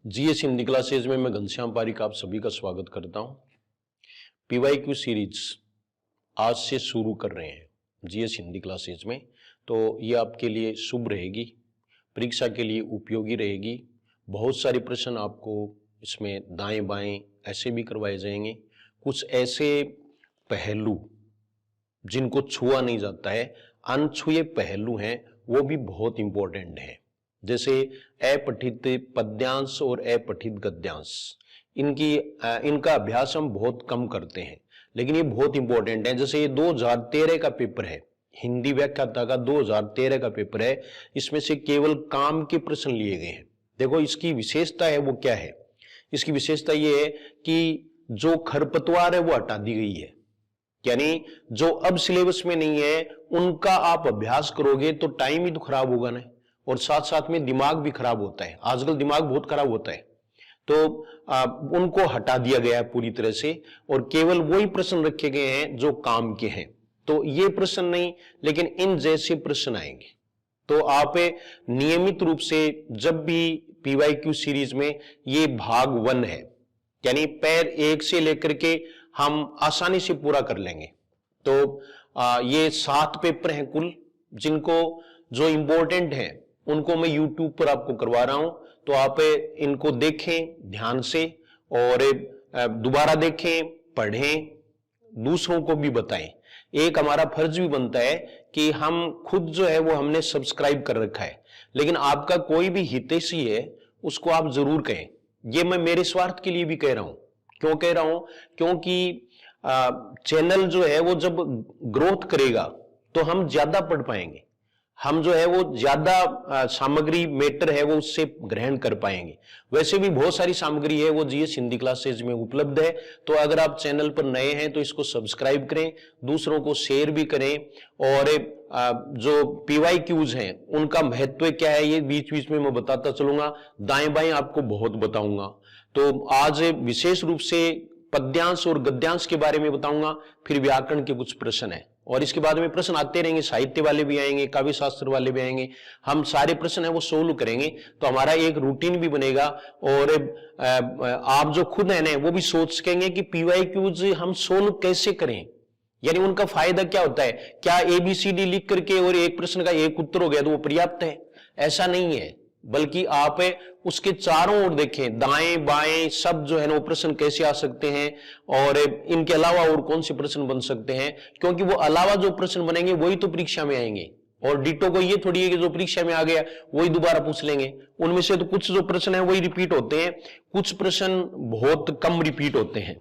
GS Hindi classes में मैं घनश्याम पारिक आप सभी का स्वागत करता हूं। पीवाईक्यू सीरीज आज से शुरू कर रहे हैं जीएस हिंदी क्लासेज में, तो ये आपके लिए शुभ रहेगी, परीक्षा के लिए उपयोगी रहेगी। बहुत सारे प्रश्न आपको इसमें दाएं बाएं ऐसे भी करवाए जाएंगे। कुछ ऐसे पहलू जिनको छुआ नहीं जाता है, अनछुए पहलू हैं, वो भी बहुत इंपॉर्टेंट है। जैसे अपठित पद्यांश और अपठित गद्यांश, इनका अभ्यास हम बहुत कम करते हैं, लेकिन ये बहुत इंपॉर्टेंट है। जैसे ये 2013 का पेपर है, हिंदी व्याख्याता का 2013 का पेपर है, इसमें से केवल काम के प्रश्न लिए गए हैं। देखो इसकी विशेषता है वो क्या है, इसकी विशेषता ये है कि जो खरपतवार है वो हटा दी गई है, यानी जो अब सिलेबस में नहीं है उनका आप अभ्यास करोगे तो टाइम ही तो खराब होगा ना, और साथ साथ में दिमाग भी खराब होता है। आजकल दिमाग बहुत खराब होता है, तो उनको हटा दिया गया है पूरी तरह से, और केवल वही प्रश्न रखे गए हैं जो काम के हैं। तो ये प्रश्न नहीं, लेकिन इन जैसे प्रश्न आएंगे। तो आप नियमित रूप से जब भी पीवाईक्यू सीरीज में, ये भाग 1 है, यानी पैर 1 से लेकर के हम आसानी से पूरा कर लेंगे। तो ये 7 पेपर हैं कुल, जिनको जो इंपॉर्टेंट है उनको मैं YouTube पर आपको करवा रहा हूं। तो आप इनको देखें ध्यान से, और दोबारा देखें, पढ़ें, दूसरों को भी बताएं। एक हमारा फर्ज भी बनता है कि हम खुद जो है वो हमने सब्सक्राइब कर रखा है, लेकिन आपका कोई भी हितैषी है उसको आप जरूर कहें। ये मैं मेरे स्वार्थ के लिए भी कह रहा हूं। क्यों कह रहा हूं? क्योंकि चैनल जो है वो जब ग्रोथ करेगा तो हम ज्यादा पढ़ पाएंगे, हम जो है वो ज्यादा सामग्री मैटर है वो उससे ग्रहण कर पाएंगे। वैसे भी बहुत सारी सामग्री है वो जीएस हिंदी क्लासेज में उपलब्ध है। तो अगर आप चैनल पर नए हैं तो इसको सब्सक्राइब करें, दूसरों को शेयर भी करें, और जो पीवाईक्यूज हैं उनका महत्व क्या है ये बीच बीच में मैं बताता चलूंगा, दाएं बाएं आपको बहुत बताऊंगा। तो आज विशेष रूप से पद्यांश और गद्यांश के बारे में बताऊंगा, फिर व्याकरण के कुछ प्रश्न है, और इसके बाद में प्रश्न आते रहेंगे, साहित्य वाले भी आएंगे, काव्य शास्त्र वाले भी आएंगे। हम सारे प्रश्न है वो सोल्व करेंगे, तो हमारा एक रूटीन भी बनेगा, और आप जो खुद है ना वो भी सोच सकेंगे कि पीवाईक्यूज हम सोल्व कैसे करें, यानी उनका फायदा क्या होता है। क्या ABCD लिख करके और एक प्रश्न का एक उत्तर हो गया तो वो पर्याप्त है? ऐसा नहीं है, बल्कि आप उसके चारों ओर देखें, दाएं बाएं सब जो है ना वो प्रश्न कैसे आ सकते हैं, और इनके अलावा और कौन से प्रश्न बन सकते हैं, क्योंकि वो अलावा जो प्रश्न बनेंगे वही तो परीक्षा में आएंगे। और डिटो को ये थोड़ी है कि जो परीक्षा में आ गया वही दोबारा पूछ लेंगे। उनमें से तो कुछ जो प्रश्न है वही रिपीट होते हैं, कुछ प्रश्न बहुत कम रिपीट होते हैं।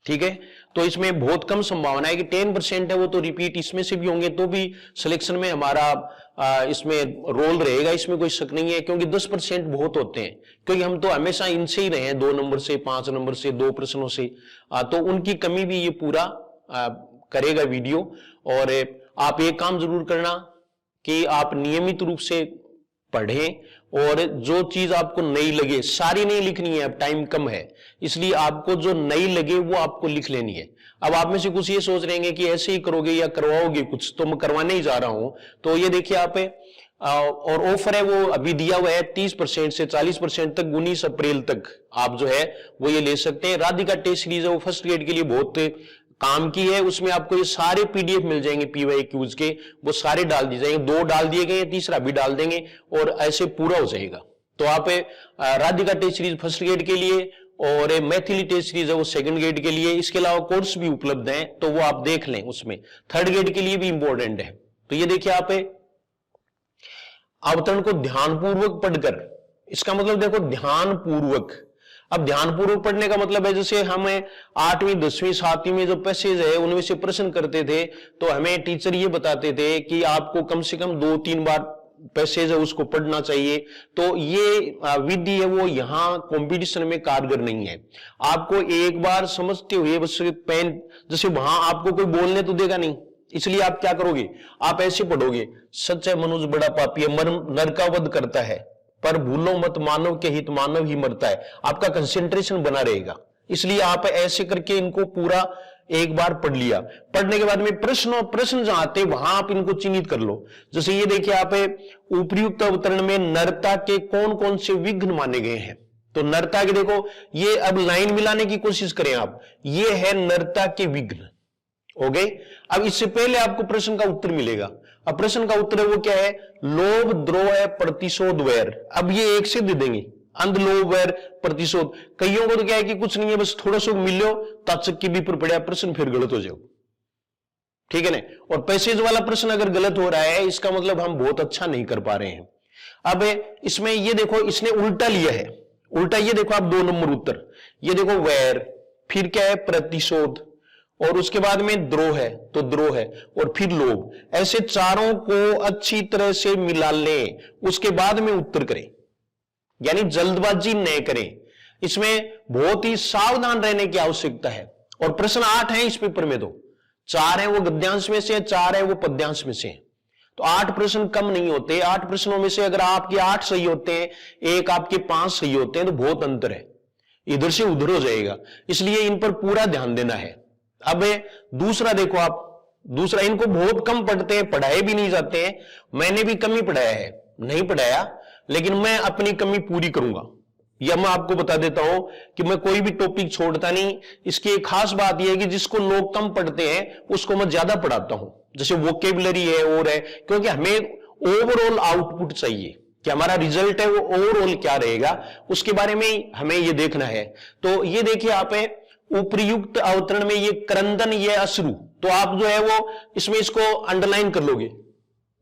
ठीक है, तो इसमें बहुत कम संभावना है कि 10% है वो तो रिपीट इसमें से भी होंगे, तो भी सिलेक्शन में हमारा इसमें रोल रहेगा, इसमें कोई शक नहीं है। क्योंकि 10% बहुत होते हैं, क्योंकि हम तो हमेशा इनसे ही रहे हैं, 2 नंबर से, 5 नंबर से, 2 प्रश्नों से, तो उनकी कमी भी ये पूरा करेगा वीडियो। और आप एक काम जरूर करना कि आप नियमित रूप से पढ़ें, और जो चीज आपको नई लगे, सारी नहीं लिखनी है, अब टाइम कम है, इसलिए आपको जो नई लगे वो आपको लिख लेनी है। अब आप में से कुछ ये सोच रहे हैं कि ऐसे ही करोगे या करवाओगे कुछ, तो मैं करवाने ही जा रहा हूं। तो ये देखिए आप, और ऑफर है वो अभी दिया हुआ है 30% से 40% तक, 19 अप्रैल तक आप जो है वो ये ले सकते हैं। राधिका टेस्ट सीरीज है वो फर्स्ट ग्रेड के लिए बहुत काम की है, उसमें आपको ये सारे PDF मिल जाएंगे पीवाईक्यूज के, वो सारे डाल दिए जाएंगे। 2 डाल दिए गए, तीसरा भी डाल देंगे, और ऐसे पूरा हो जाएगा। तो आप Radhika test series first grade के लिए, और मैथिली टेस्ट सीरीज है वो सेकंड ग्रेड के लिए, इसके अलावा कोर्स भी उपलब्ध हैं, तो वो आप देख लें, उसमें थर्ड ग्रेड के लिए भी इंपॉर्टेंट है। तो ये देखिए आप अवतरण को ध्यानपूर्वक पढ़कर, इसका मतलब देखो ध्यानपूर्वक। अब ध्यानपूर्वक पढ़ने का मतलब है, जैसे हमें 8वीं 10वीं 7वीं में जो पैसेज है उनमें से प्रश्न करते थे, तो हमें टीचर ये बताते थे कि आपको कम से कम 2-3 बार पैसेज है उसको पढ़ना चाहिए। तो ये विधि है वो यहाँ कंपटीशन में कारगर नहीं है। आपको एक बार समझते हुए बस पेन, जैसे वहां आपको कोई बोलने तो देगा नहीं, इसलिए आप क्या करोगे, आप ऐसे पढ़ोगे, सच है मनुष्य बड़ा पापी है, नर का वध करता है, पर भूलो मत मानव के हित मानव ही मरता है। आपका कंसेंट्रेशन बना रहेगा, इसलिए आप ऐसे करके इनको पूरा एक बार पढ़ लिया। पढ़ने के बाद में प्रश्न जहां आते वहां आप इनको चिन्हित कर लो। जैसे ये देखिए आप, उपर्युक्त अवतरण में नरता के कौन कौन से विघ्न माने गए हैं, तो नरता के देखो, ये अब लाइन मिलाने की कोशिश करें आप, ये है नरता के विघ्न। हो गए। अब इससे पहले आपको प्रश्न का उत्तर मिलेगा। अब प्रश्न का उत्तर है वो क्या है, लोभ द्रोह प्रतिशोध वैर। अब ये एक से दे देंगे, अंध लोभ वैर प्रतिशोध। कईयों को तो क्या है कि कुछ नहीं है, बस थोड़ा सा मिलो ताचक के भी पर पड़ा प्रश्न फिर गलत हो जाओ, ठीक है ना। और पैसेज वाला प्रश्न अगर गलत हो रहा है इसका मतलब हम बहुत अच्छा नहीं कर पा रहे हैं। अब इसमें ये देखो, इसने उल्टा लिया है, उल्टा ये देखो आप 2 नंबर उत्तर, ये देखो वैर, फिर क्या है प्रतिशोध, और उसके बाद में द्रोह है तो द्रोह है, और फिर लोभ। ऐसे चारों को अच्छी तरह से मिला लें, उसके बाद में उत्तर करें, यानी जल्दबाजी न करें। इसमें बहुत ही सावधान रहने की आवश्यकता है। और प्रश्न 8 है इस पेपर में, तो 4 है वो गद्यांश में से, 4 है वो पद्यांश में से। तो 8 प्रश्न कम नहीं होते। 8 प्रश्नों में से अगर आपके 8 सही होते हैं, एक आपके 5 सही होते हैं, तो बहुत अंतर है, इधर से उधर हो जाएगा। इसलिए इन पर पूरा ध्यान देना है। अब दूसरा देखो आप, दूसरा इनको बहुत कम पढ़ते हैं, पढ़ाए भी नहीं जाते हैं। मैंने भी कम ही पढ़ाया है, नहीं पढ़ाया, लेकिन मैं अपनी कमी पूरी करूंगा। यह मैं आपको बता देता हूं कि मैं कोई भी टॉपिक छोड़ता नहीं। इसकी एक खास बात यह है कि जिसको लोग कम पढ़ते हैं उसको मैं ज्यादा पढ़ाता हूं, जैसे वोकेबुलरी है और है, क्योंकि हमें ओवरऑल आउटपुट चाहिए कि हमारा रिजल्ट है वो ओवरऑल क्या रहेगा, उसके बारे में हमें ये देखना है। तो ये देखिए आप उपर्युक्त अवतरण में ये क्रंदन, ये अश्रु, तो आप जो है वो इसमें इसको अंडरलाइन कर लोगे।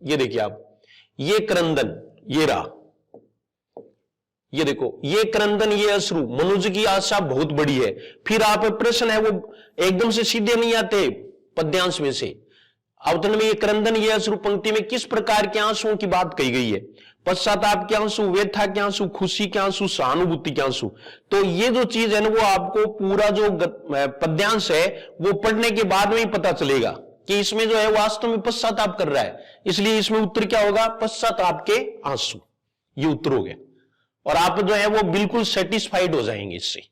ये देखिए आप, ये क्रंदन, ये रहा, ये देखो, ये क्रंदन, ये अश्रु, मनुष्य की आशा बहुत बड़ी है। फिर आप प्रश्न है वो एकदम से सीधे नहीं आते पद्यांश में से। अवतरण में ये क्रंदन, ये अश्रु पंक्ति में किस प्रकार के आंसुओं की बात कही गई है, पश्चाताप के आंसू, व्यथा के आंसू, खुशी के आंसू, सहानुभूति के आंसू। तो ये जो चीज है ना वो आपको पूरा जो पद्यांश है वो पढ़ने के बाद में ही पता चलेगा कि इसमें जो है वास्तव में पश्चाताप कर रहा है। इसलिए इसमें उत्तर क्या होगा, पश्चाताप के आंसू, ये उत्तर हो गया। और आप जो है वो बिल्कुल सेटिस्फाइड हो जाएंगे इससे।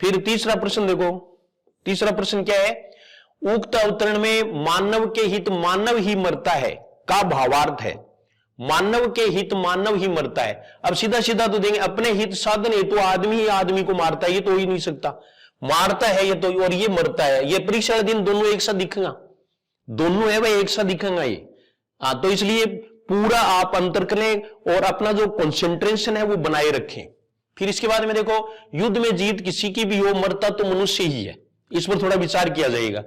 फिर तीसरा प्रश्न देखो, तीसरा प्रश्न क्या है, उक्त अवतरण में मानव के हित मानव ही मरता है का भावार्थ है। मानव के हित मानव ही मरता है। अब सीधा सीधा तो देंगे, अपने हित साधन हेतु तो आदमी ही आदमी को मारता है, ये तो हो ही नहीं सकता। मारता है ये तो, और ये मरता है, ये परीक्षा दिन दोनों एक साथ दिखेगा, दोनों है भाई एक साथ दिखेगा ये। तो इसलिए पूरा आप अंतर करें और अपना जो कंसंट्रेशन है वो बनाए रखें। फिर इसके बाद में देखो, युद्ध में जीत किसी की भी हो, मरता तो मनुष्य ही है, इस पर थोड़ा विचार किया जाएगा।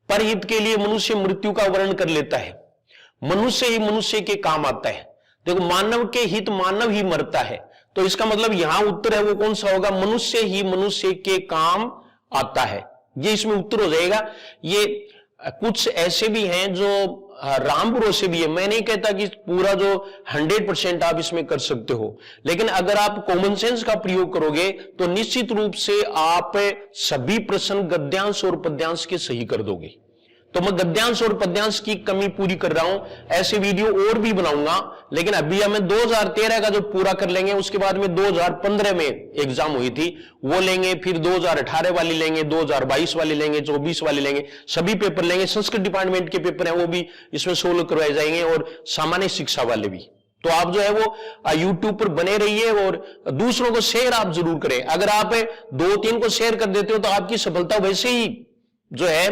परहित के लिए मनुष्य मृत्यु का वर्ण कर लेता है, मनुष्य ही मनुष्य के काम आता है। देखो, मानव के हित मानव ही मरता है, तो इसका मतलब यहां उत्तर है वो कौन सा होगा, मनुष्य ही मनुष्य के काम आता है, ये इसमें उत्तर हो जाएगा। ये कुछ ऐसे भी हैं जो राम भरोसे भी है, मैं नहीं कहता कि पूरा जो 100% आप इसमें कर सकते हो, लेकिन अगर आप कॉमन सेंस का प्रयोग करोगे तो निश्चित रूप से आप सभी प्रश्न गद्यांश और पद्यांश के सही कर दोगे। तो मैं गद्यांश और पद्यांश की कमी पूरी कर रहा हूं, ऐसे वीडियो और भी बनाऊंगा, लेकिन अभी हमें 2013 का जो पूरा कर लेंगे, उसके बाद में 2015 में एग्जाम हुई थी वो लेंगे, फिर 2018 वाली लेंगे, 2022 वाली लेंगे, 24 वाली लेंगे, सभी पेपर लेंगे। संस्कृत डिपार्टमेंट के पेपर हैं वो भी इसमें सोल्व करवाए जाएंगे, और सामान्य शिक्षा वाले भी। तो आप जो है वो यूट्यूब पर बने रहिए और दूसरों को शेयर आप जरूर करें। अगर आप 2-3 को शेयर कर देते हो तो आपकी सफलता वैसे ही जो है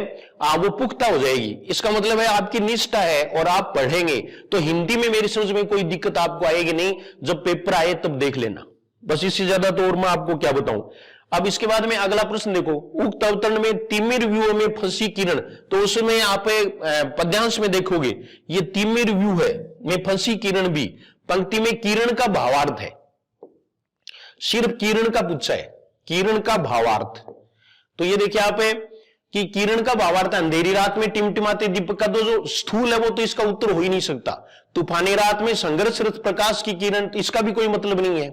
वो पुख्ता हो जाएगी। इसका मतलब है आपकी निष्ठा है और आप पढ़ेंगे तो हिंदी में मेरी समझ में कोई दिक्कत आपको आएगी नहीं, जब पेपर आए तब देख लेना, बस इससे ज्यादा तो और मैं आपको क्या बताऊं। अब इसके बाद में अगला प्रश्न देखो, उक्त अवतरण में तिमिर व्यू में फंसी किरण, तो उसमें आप पद्यांश में देखोगे ये तिमिर व्यू है में फंसी किरण भी, पंक्ति में किरण का भावार्थ है, सिर्फ किरण का पूछा है, किरण का भावार्थ। तो ये देखिए आप कि किरण का भावार्थ अंधेरी रात में टिमटिमाते दीपक का तो जो स्थूल है वो तो इसका उत्तर हो ही नहीं सकता। तूफानी रात में संघर्षरत प्रकाश की किरण, इसका भी कोई मतलब नहीं है।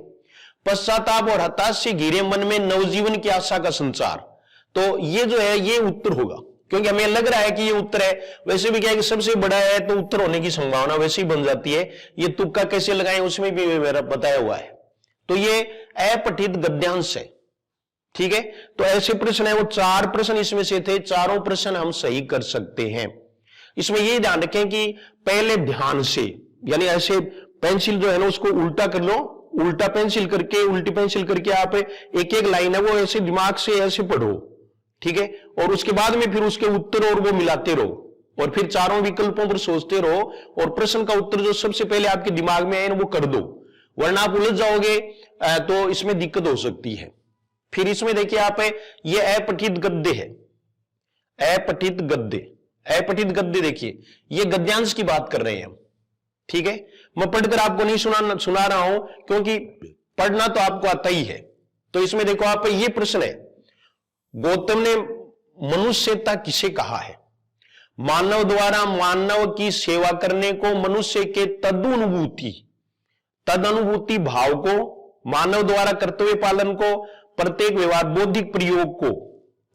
पश्चाताप और हताश से घिरे मन में नवजीवन की आशा का संचार, तो ये जो है ये उत्तर होगा, क्योंकि हमें लग रहा है कि ये उत्तर है। वैसे भी क्या है कि सबसे बड़ा है तो उत्तर होने की संभावना वैसे ही बन जाती है। ये तुक्का कैसे लगाएं उसमें भी मेरा बताया हुआ है। तो ये अपठित गद्यांश है, ठीक है। तो ऐसे प्रश्न है वो 4 प्रश्न इसमें से थे, चारों प्रश्न हम सही कर सकते हैं। इसमें ये ध्यान रखें कि पहले ध्यान से, यानी ऐसे पेंसिल जो है ना उसको उल्टा कर लो, उल्टा पेंसिल करके, उल्टी पेंसिल करके आप एक एक लाइन है वो ऐसे दिमाग से ऐसे पढ़ो, ठीक है, और उसके बाद में फिर उसके उत्तर और वो मिलाते रहो, और फिर चारों विकल्पों पर सोचते रहो, और प्रश्न का उत्तर जो सबसे पहले आपके दिमाग में आए वो कर दो, वरना आप उलझ जाओगे तो इसमें दिक्कत हो सकती है। फिर इसमें देखिए आप, ये अपठित गद्य है, अपठित गद्य, अपठित गद्य देखिए ये गद्यांश की बात कर रहे हैं हम, ठीक है। मैं पढ़कर आपको नहीं सुना रहा हूं क्योंकि पढ़ना तो आपको आता ही है। तो इसमें देखो आप, ये प्रश्न है, गौतम ने मनुष्यता किसे कहा है? मानव द्वारा मानव की सेवा करने को, मनुष्य के तदनुभूति भाव को, मानव द्वारा कर्तव्य पालन को, प्रत्येक व्यवहार बौद्धिक प्रयोग को।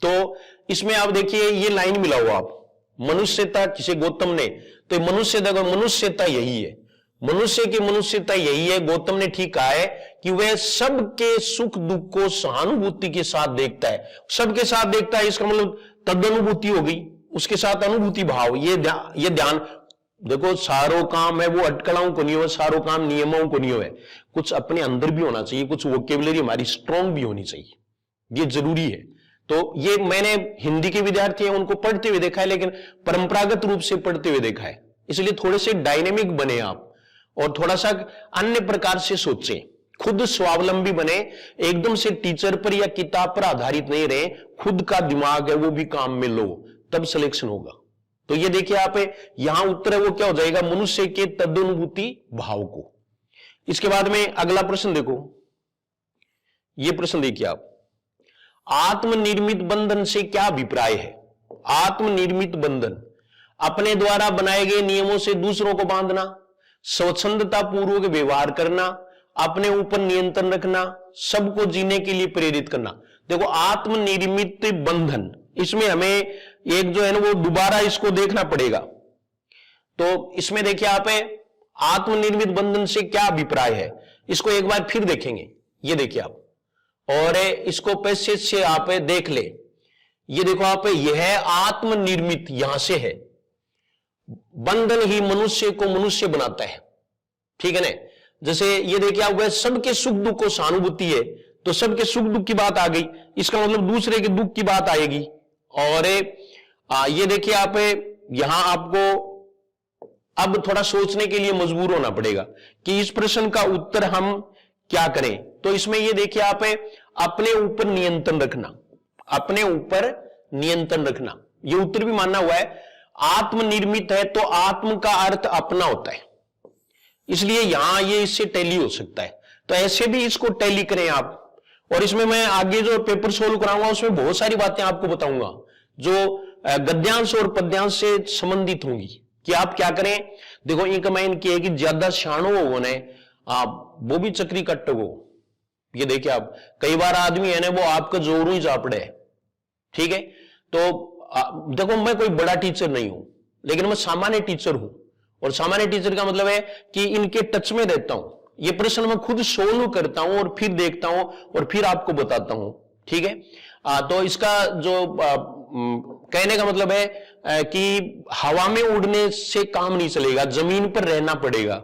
तो इसमें आप देखिए ये लाइन मिला हुआ, आप मनुष्यता किसे, गौतम ने, तो मनुष्यता यही है, मनुष्य की मनुष्यता यही है। गौतम ने ठीक कहा है कि वह सबके सुख दुख को सहानुभूति के साथ देखता है, सबके साथ देखता है, इसका मतलब तदनुभूति हो गई, उसके साथ अनुभूति भाव, ये ध्यान देखो। सारो काम है वो अटकलों को नहीं हो, सारो काम नियमों को नहीं हो, कुछ अपने अंदर भी होना चाहिए, कुछ वोकेबुलरी हमारी स्ट्रांग भी होनी चाहिए, ये जरूरी है। तो ये मैंने हिंदी के विद्यार्थी हैं उनको पढ़ते हुए देखा है, लेकिन परंपरागत रूप से पढ़ते हुए देखा है, इसलिए थोड़े से डायनेमिक बने आप और थोड़ा सा अन्य प्रकार से सोचें, खुद स्वावलंबी बने, एकदम से टीचर पर या किताब पर आधारित नहीं रहे, खुद का दिमाग है वो भी काम में लो, तब सिलेक्शन होगा। तो ये देखिए आप, यहां उत्तर है वो क्या हो जाएगा, मनुष्य के तदनुभूति भाव को। इसके बाद में अगला प्रश्न देखो, ये प्रश्न देखिए आप, आत्मनिर्मित बंधन से क्या अभिप्राय है? आत्मनिर्मित बंधन, अपने द्वारा बनाए गए नियमों से दूसरों को बांधना, स्वच्छंदता पूर्वक व्यवहार करना, अपने ऊपर नियंत्रण रखना, सबको जीने के लिए प्रेरित करना। देखो आत्मनिर्मित बंधन, इसमें हमें एक जो है ना वो दोबारा इसको देखना पड़ेगा। तो इसमें देखिए आप, आत्मनिर्मित बंधन से क्या अभिप्राय है, इसको एक बार फिर देखेंगे। ये देखिए आप, और इसको पैसेज से आप देख ले, ये देखो आप, यह आत्मनिर्मित यहां से है, बंधन ही मनुष्य को मनुष्य बनाता है, ठीक है ना। जैसे ये देखिए आप, वह सबके सुख दुख को सहानुभूति है, तो सबके सुख दुख की बात आ गई, इसका मतलब दूसरे के दुख की बात आएगी। और ये देखिए आप, यहां आपको अब थोड़ा सोचने के लिए मजबूर होना पड़ेगा कि इस प्रश्न का उत्तर हम क्या करें। तो इसमें ये देखिए आप, अपने ऊपर नियंत्रण रखना, अपने ऊपर नियंत्रण रखना, ये उत्तर भी मानना हुआ है। आत्मनिर्मित है तो आत्म का अर्थ अपना होता है, इसलिए यहां ये इससे टैली हो सकता है, तो ऐसे भी इसको टैली करें आप। और इसमें मैं आगे जो पेपर सोल्व कराऊंगा उसमें बहुत सारी बातें आपको बताऊंगा जो गद्यांश और पद्यांश से संबंधित होंगी कि आप क्या करें। देखो एक कमेंट की है कि ज्यादा शाणो होने आप वो भी चक्री कट्टगो, ये देखिए आप, कई बार आदमी है ना वो आपका जोरू ही जापड़े, ठीक है। तो देखो मैं कोई बड़ा टीचर नहीं हूं, लेकिन मैं सामान्य टीचर हूं, और सामान्य टीचर का मतलब है कि इनके टच में रहता हूं, ये प्रश्न मैं खुद सोल्व करता हूं और फिर देखता हूं और फिर आपको बताता हूं, ठीक है। तो इसका जो कहने का मतलब है कि हवा में उड़ने से काम नहीं चलेगा, जमीन पर रहना पड़ेगा।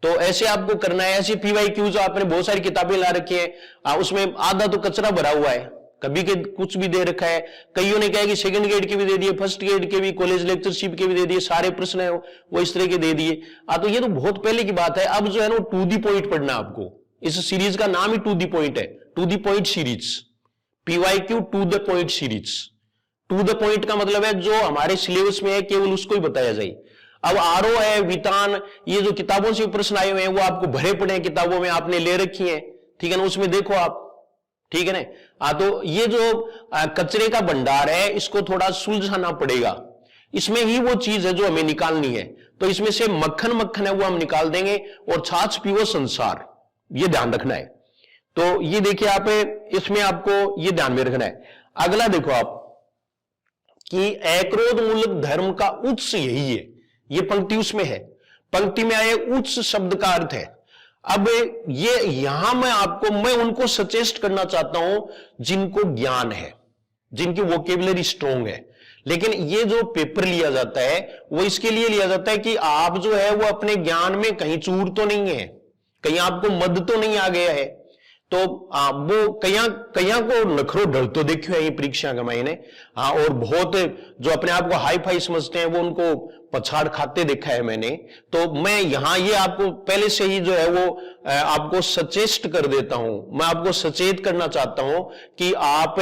तो ऐसे आपको करना है। ऐसी PYQ आपने बहुत सारी किताबें ला रखी है, उसमें आधा तो कचरा भरा हुआ है, कभी के कुछ भी दे रखा है, कईयों ने कहा कि सेकंड ग्रेड के भी दे दिए, फर्स्ट ग्रेड के भी, कॉलेज लेक्चरशिप के भी दे दिए, सारे प्रश्न है वो इस तरह के दे दिए। तो ये तो बहुत पहले की बात है। अब जो है ना टू दी पॉइंट पढ़ना आपको, इस सीरीज का नाम ही टू दी पॉइंट है, to the point series, PYQ to the point series. To the point का मतलब है जो हमारे सिलेबस में है केवल उसको ही बताया जाए। अब आरो है, वितान, ये जो किताबों से प्रश्न आए हुए हैं वो आपको भरे पड़े हैं, किताबों में आपने ले रखी हैं, ठीक है ना, उसमें देखो आप, ठीक है ना। तो ये जो कचरे का भंडार है इसको थोड़ा सुलझाना पड़ेगा, इसमें ही वो चीज है जो हमें निकालनी है। तो इसमें से मक्खन मक्खन है वो हम निकाल देंगे, और छाछ पीवो संसार, ये ध्यान रखना है। तो ये देखिए आप, इसमें आपको ये ध्यान में रखना है। अगला देखो आप कि अक्रोध मूलक धर्म का उत्स यही है, ये पंक्ति उसमें है, पंक्ति में आए उत्स शब्द का अर्थ है। अब ये यहां मैं उनको सजेस्ट करना चाहता हूं जिनको ज्ञान है, जिनकी वोकेबुलरी स्ट्रॉन्ग है। लेकिन ये जो पेपर लिया जाता है वो इसके लिए लिया जाता है कि आप जो है वो अपने ज्ञान में कहीं चूर तो नहीं है, कहीं आपको मद तो नहीं आ गया है? तो वो कया को नखरो डर तो देखियो है ये परीक्षा का महीने। और बहुत जो अपने आप को हाई फाई समझते हैं वो उनको पछाड़ खाते देखा है मैंने। तो मैं यहां ये आपको पहले से ही जो है वो आपको सचेष्ट कर देता हूं, मैं आपको सचेत करना चाहता हूं कि आप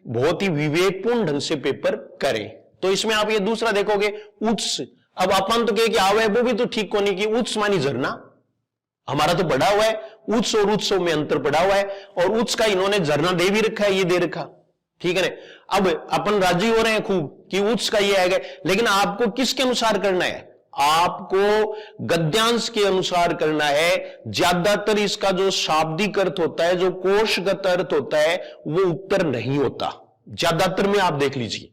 बहुत ही विवेकपूर्ण ढंग से पेपर करें। तो इसमें आप ये दूसरा देखोगे उच्च, अब अपन तो कहे कि आवे वो भी तो ठीक होने की, उच्च मानी झरना, हमारा तो बढ़ा हुआ है, उच्च और उत्सव में अंतर पड़ा हुआ है, और उच्च का इन्होंने झरना दे भी रखा है, ये दे रखा, ठीक है ना। अब अपन राजी हो रहे हैं खूब कि उच्च का ये आएगा, लेकिन आपको किसके अनुसार करना है? आपको गद्यांश के अनुसार करना है। ज्यादातर इसका जो शाब्दिक अर्थ होता है, जो कोशगत अर्थ होता है, वो उत्तर नहीं होता ज्यादातर में, आप देख लीजिए।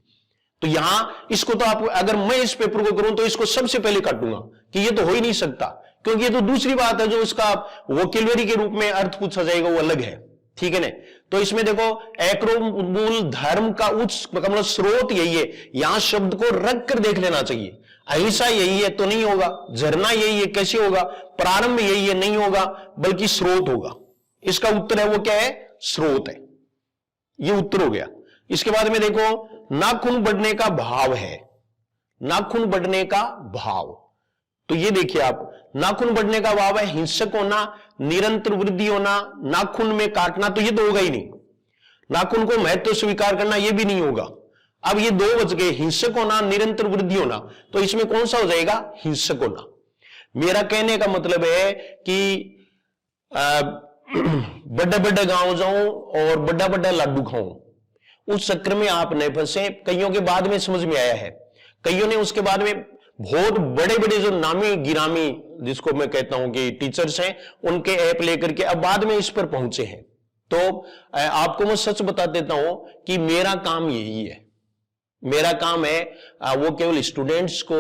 तो यहां इसको तो आप, अगर मैं इस पेपर को करूं तो इसको सबसे पहले काटूंगा कि ये तो हो ही नहीं सकता, क्योंकि ये तो दूसरी बात है, जो इसका वोकेलरी के रूप में अर्थ पूछा जाएगा वो अलग है, ठीक है ना। तो इसमें देखो एक्रोमूल धर्म का उच्च मतलब स्रोत यही है, यहां शब्द को रख कर देख लेना चाहिए। अहिंसा यही है तो नहीं होगा, झरना यही है कैसे होगा, प्रारंभ यही है नहीं होगा, बल्कि स्रोत होगा। इसका उत्तर है वो क्या है? स्रोत है, ये उत्तर हो गया। इसके बाद में देखो नाखून बढ़ने का भाव है, नाखून बढ़ने का भाव, तो ये देखिए आप, नाखून बढ़ने का भाव है हिंसक होना, निरंतर वृद्धि होना, नाखून में काटना, तो ये तो होगा ही नहीं। नाखून को महत्व स्वीकार करना, ये भी नहीं होगा। अब ये दो बच गए, हिंसक होना, निरंतर वृद्धि होना, तो इसमें कौन सा हो जाएगा? हिंसक होना। मेरा कहने का मतलब है कि बड़ा बड़ा गांव जाऊं और बड़ा बड़ा लाडू खाऊं, उस चक्कर में आप नहीं फंसे। कईयों के बाद में समझ में आया है, कईयों ने उसके बाद में बहुत बड़े बड़े जो नामी गिरामी, जिसको मैं कहता हूं कि टीचर्स हैं, उनके ऐप लेकर के अब बाद में इस पर पहुंचे हैं। तो आपको मैं सच बता देता हूं कि मेरा काम यही है, मेरा काम है वो केवल स्टूडेंट्स को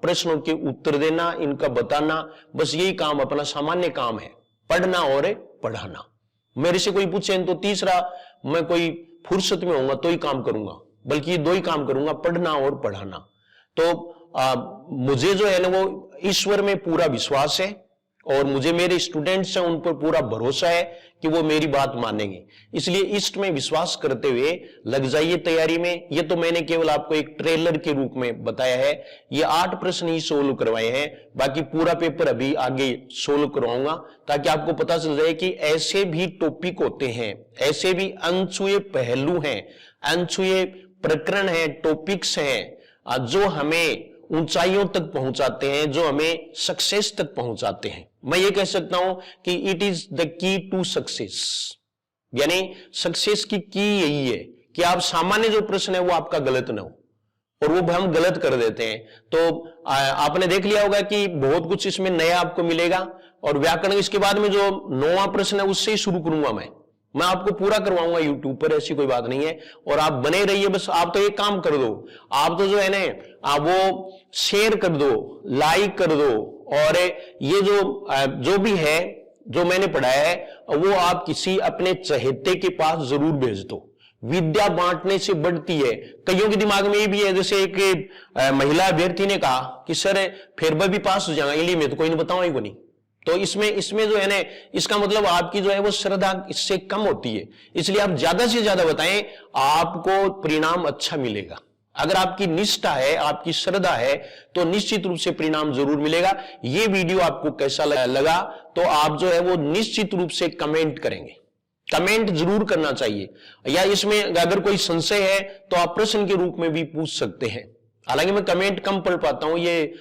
प्रश्नों के उत्तर देना, इनका बताना, बस यही काम अपना सामान्य काम है, पढ़ना और पढ़ाना। मेरे से कोई पूछे तो तीसरा मैं कोई फुर्सत में होऊंगा तो ही काम करूंगा, बल्कि दो ही काम करूंगा, पढ़ना और पढ़ाना। तो मुझे जो है ना वो ईश्वर में पूरा विश्वास है, और मुझे मेरे स्टूडेंट्स हैं उन पर पूरा भरोसा है कि वो मेरी बात मानेंगे। इसलिए इष्ट में विश्वास करते हुए लग जाइए तैयारी में। ये तो मैंने केवल आपको एक ट्रेलर के रूप में बताया है। ये 8 प्रश्न ही सोल्व करवाए हैं, बाकी पूरा पेपर अभी आगे सोल्व करवाऊंगा, ताकि आपको पता चल जाए कि ऐसे भी टॉपिक होते हैं, ऐसे भी अनछुए पहलू हैं, अनछुए प्रकरण हैं, टॉपिक्स हैं जो हमें ऊंचाइयों तक पहुंचाते हैं, जो हमें सक्सेस तक पहुंचाते हैं। मैं ये कह सकता हूं कि it is the key to success, यानी सक्सेस की यही है कि आप सामान्य जो प्रश्न है वो आपका गलत ना हो, और वो हम गलत कर देते हैं। तो आपने देख लिया होगा कि बहुत कुछ इसमें नया आपको मिलेगा। और व्याकरण इसके बाद में जो 9वां प्रश्न है उससे ही शुरू करूंगा मैं आपको पूरा करवाऊंगा यूट्यूब पर, ऐसी कोई बात नहीं है। और आप बने रहिए, बस आप तो एक काम कर दो, आप तो जो है ना वो शेयर कर दो, लाइक कर दो, और ये जो भी है जो मैंने पढ़ाया है वो आप किसी अपने चहेते के पास जरूर भेज दो। विद्या बांटने से बढ़ती है। कईयों के दिमाग में ये भी है, जैसे एक महिला अभ्यर्थी ने कहा कि सर फिर भी पास हो जाएगा, इसलिए मैं तो कोई नहीं बताऊंगा ही को नहीं। तो इसमें जो है ना, इसका मतलब आपकी जो है वो श्रद्धा इससे कम होती है। इसलिए आप ज्यादा से ज्यादा बताएं, आपको परिणाम अच्छा मिलेगा। अगर आपकी निष्ठा है, आपकी श्रद्धा है, तो निश्चित रूप से परिणाम जरूर मिलेगा। ये वीडियो आपको कैसा लगा तो आप जो है वो निश्चित रूप से कमेंट करेंगे, कमेंट जरूर करना चाहिए। या इसमें अगर कोई संशय है तो आप प्रश्न के रूप में भी पूछ सकते हैं। हालांकि मैं कमेंट कम पढ़ पाता हूं, ये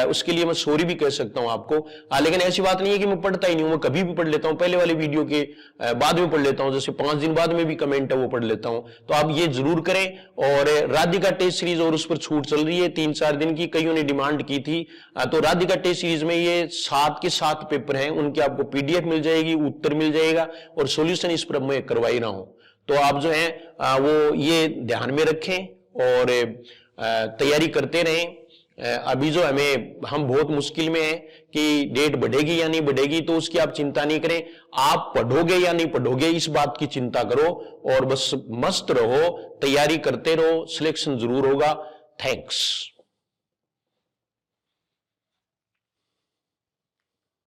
उसके लिए मैं सॉरी भी कह सकता हूं आपको, लेकिन ऐसी बात नहीं है कि मैं पढ़ता ही नहीं हूं, मैं कभी भी पढ़ लेता हूं। पहले वाले वीडियो के बाद में पढ़ लेता हूं, जैसे 5 दिन बाद में भी कमेंट है वो पढ़ लेता हूं। तो आप ये जरूर करें। और राधिका टेस्ट सीरीज और उस पर छूट चल रही है 3-4 दिन की, कईयों ने डिमांड की थी। तो राधिका टेस्ट सीरीज में ये 7 के 7 पेपर हैं, उनकी आपको PDF मिल जाएगी, उत्तर मिल जाएगा, और सोल्यूशन इस पर मैं करवा ही रहा हूं। तो आप जो है वो ये ध्यान में रखें और तैयारी करते रहें। अभी जो हम बहुत मुश्किल में हैं कि डेट बढ़ेगी या नहीं बढ़ेगी, तो उसकी आप चिंता नहीं करें। आप पढ़ोगे या नहीं पढ़ोगे इस बात की चिंता करो, और बस मस्त रहो, तैयारी करते रहो, सिलेक्शन जरूर होगा। थैंक्स।